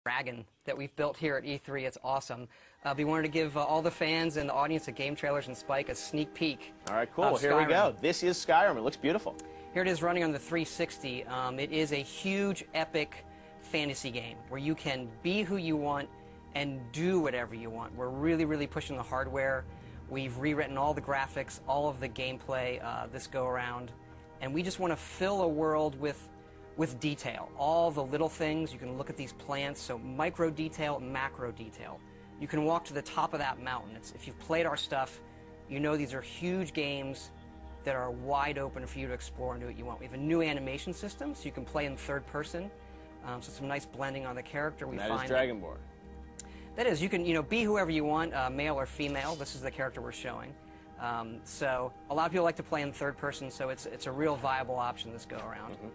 Dragon that we've built here at E3. It's awesome. We wanted to give all the fans and the audience at Game Trailers and Spike a sneak peek. All right, cool. Here we go. This is Skyrim. It looks beautiful. Here it is running on the 360. It is a huge, epic fantasy game where you can be who you want and do whatever you want. We're really, really pushing the hardware. We've rewritten all the graphics, all of the gameplay this go-around, and we just want to fill a world with detail. All the little things. You can look at these plants, so micro detail, macro detail. You can walk to the top of that mountain. If you've played our stuff, you know these are huge games that are wide open for you to explore and do what you want. We have a new animation system, so you can play in third person. So some nice blending on the character. That is Dragonborn. That is. You can be whoever you want, male or female. This is the character we're showing. So a lot of people like to play in third person, so it's a real viable option this go around. Mm-hmm.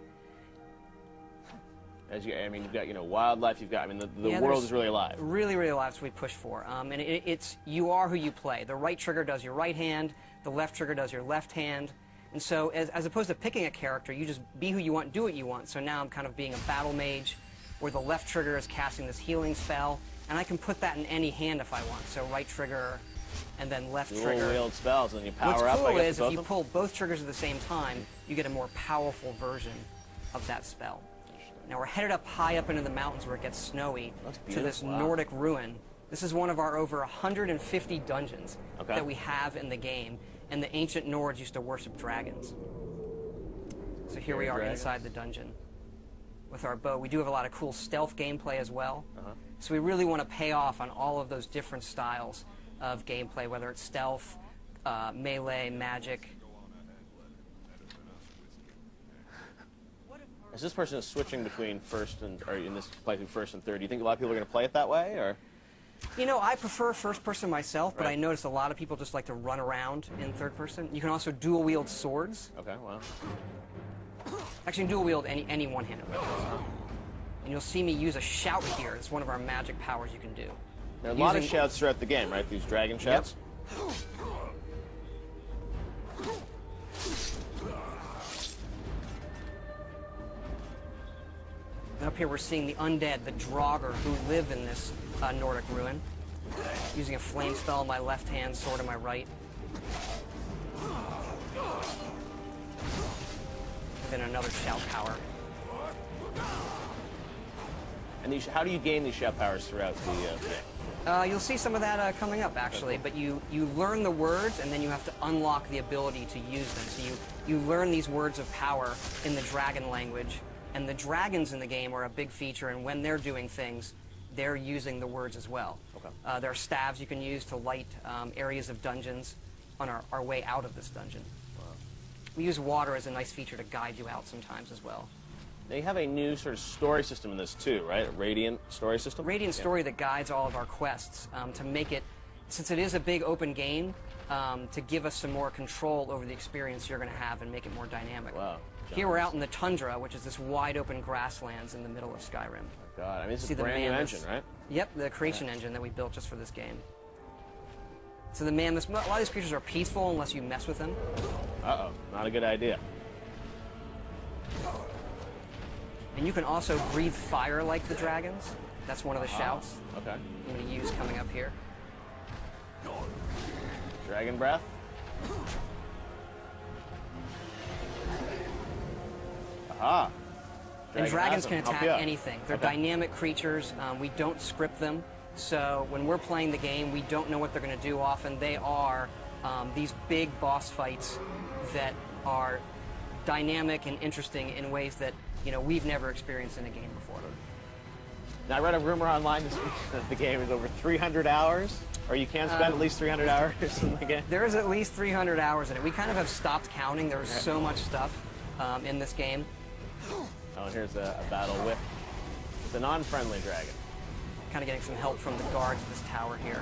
You've got wildlife. You've got the world is really alive. Really, really alive. That's what we push for. And it's you are who you play. The right trigger does your right hand. The left trigger does your left hand. And so, as opposed to picking a character, you just be who you want, do what you want. So now I'm kind of being a battle mage, where the left trigger is casting this healing spell, and I can put that in any hand if I want. So right trigger, and then left trigger. Dual wield spells, and you power up. What's cool is if you pull both triggers at the same time, you get a more powerful version of that spell. Now we're headed up high up into the mountains where it gets snowy to this Nordic ruin. This is one of our over 150 dungeons that we have in the game, and the ancient Nords used to worship dragons. So here we are inside the dungeon with our bow. We do have a lot of cool stealth gameplay as well. So we really want to pay off on all of those different styles of gameplay, whether it's stealth, melee, magic. As this person is switching between in this playthrough first and third, do you think a lot of people are going to play it that way, or? I prefer first person myself, but I notice a lot of people just like to run around in third person. You can also dual wield swords. Okay, wow. Actually, you can dual wield any one-handed weapon. And you'll see me use a shout here. It's one of our magic powers you can do. There are a lot of shouts throughout the game, right? These dragon shouts? Yep. And up here we're seeing the undead, the Draugr, who live in this Nordic ruin. Using a flame spell in my left hand, sword in my right. And then another shout power. And how do you gain these shout powers throughout the game? You'll see some of that coming up, actually. But you learn the words, and then you have to unlock the ability to use them. So you learn these words of power in the dragon language. And the dragons in the game are a big feature, and when they're doing things, they're using the words as well. Okay. There are staves you can use to light areas of dungeons on our way out of this dungeon. Wow. We use water as a nice feature to guide you out sometimes as well. They have a new sort of story system in this too, right? A Radiant story system? Radiant story that guides all of our quests to make it, since it is a big open game, to give us some more control over the experience you're going to have and make it more dynamic. Wow. Here we're out in the tundra, which is this wide open grasslands in the middle of Skyrim. Oh God, this is a brand new engine, right? Yep, the creation engine that we built just for this game. So a lot of these creatures are peaceful unless you mess with them. Uh-oh, not a good idea. And you can also breathe fire like the dragons. That's one of the shouts. Okay. I'm going to use coming up here. Dragon breath. Aha. And dragons can attack anything. They're dynamic creatures. We don't script them. So when we're playing the game, we don't know what they're going to do often. They are these big boss fights that are dynamic and interesting in ways that we've never experienced in a game before. Now, I read a rumor online this week that the game is over 300 hours, or you can spend at least 300 hours in the game. There is at least 300 hours in it. We kind of have stopped counting. There was so much stuff in this game. Oh, here's a battle with a non-friendly dragon. Kind of getting some help from the guards of this tower here.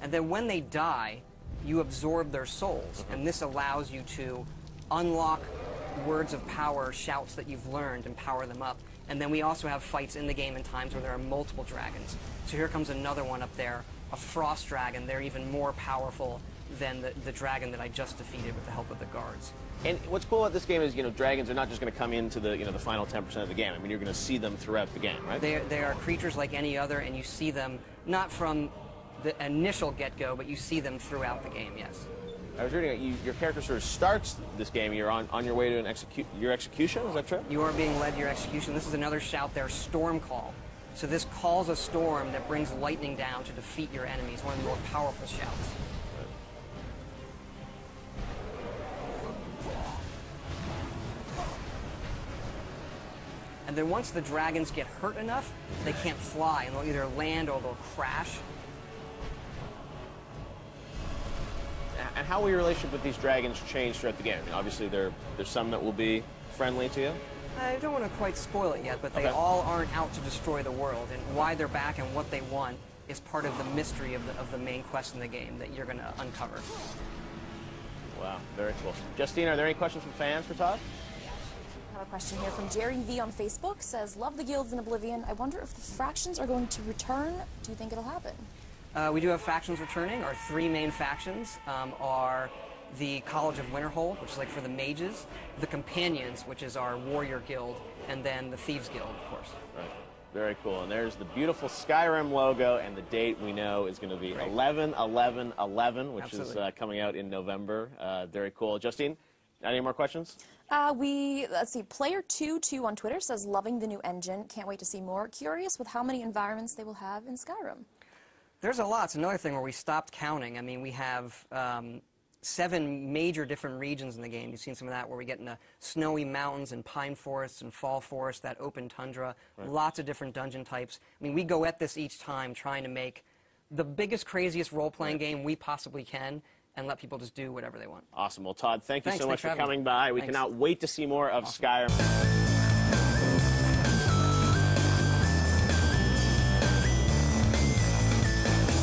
And then when they die, you absorb their souls, and this allows you to unlock words of power, shouts that you've learned, and power them up. And then we also have fights in the game in times where there are multiple dragons. So here comes another one up there, a frost dragon. They're even more powerful than the dragon that I just defeated with the help of the guards. And what's cool about this game is, dragons are not just going to come into the, the final 10% of the game. I mean, you're going to see them throughout the game, right? They are creatures like any other, and you see them not from the initial get-go, but you see them throughout the game, yes. I was reading your character sort of starts this game. You're on your way to your execution. Is that true? You are being led to your execution. This is another shout there, Storm Call. So this calls a storm that brings lightning down to defeat your enemies. One of the more powerful shouts. And then once the dragons get hurt enough, they can't fly, and they'll either land or they'll crash. And how will your relationship with these dragons change throughout the game? I mean, obviously, there's some that will be friendly to you. I don't want to quite spoil it yet, but they all aren't out to destroy the world, and why they're back and what they want is part of the mystery of the main quest in the game that you're going to uncover. Wow, very cool. Justine, are there any questions from fans for Todd? I have a question here from Jerry V on Facebook. Says, love the guilds in Oblivion. I wonder if the factions are going to return. Do you think it'll happen? We do have factions returning. Our three main factions are the College of Winterhold, which is like for the mages, the Companions, which is our warrior guild, and then the Thieves Guild, of course. Right. Very cool. And there's the beautiful Skyrim logo, and the date we know is going to be 11/11/11, which is coming out in November. Very cool. Justine, any more questions? Let's see, Player22 on Twitter says, loving the new engine. Can't wait to see more. Curious with how many environments they will have in Skyrim. There's a lot. It's another thing where we stopped counting. I mean, we have 7 major different regions in the game. You've seen some of that where we get into snowy mountains and pine forests and fall forests, that open tundra, lots of different dungeon types. I mean, we go at this each time trying to make the biggest, craziest role-playing game we possibly can and let people just do whatever they want. Awesome. Well, Todd, thank you so much for coming by. We cannot wait to see more of Skyrim.